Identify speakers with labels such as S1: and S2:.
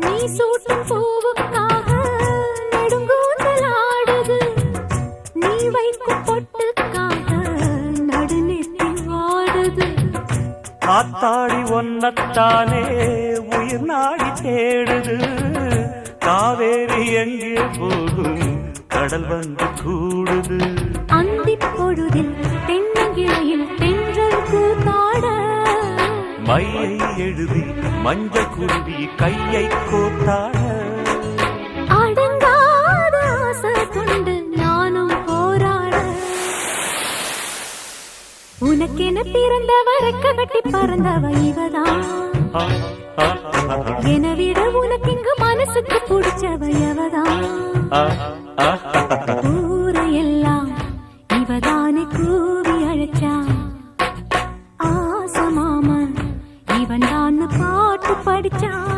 S1: நீ சூட்டும் பூவுக்காக நெடுங்கூந்தல் ஆடுது. நீ வைக்கும் பொட்டுக்காக நடுநெத்தி வாடுது.
S2: ஆத்தாடி ஒன்னத்தானே உயிர் நாடி தேடுது. காவேரி எங்கே போகும் கடல் வந்து கூடுது.
S1: அந்தி பொழுதில் தென்னங்கிளையில் தென்றல் கூத்தாட
S2: மையை எழுதி மஞ்ச குருவி கையை கோத்தாட.
S1: அடங்காத ஆசை கொண்டு நானும் போராட. உனக்கென பிறந்தவரை கட்டி பறந்தவ இவதான். என விட உனக்கு இங்கு மனசுக்கு பிடிச்சவ எவதான்.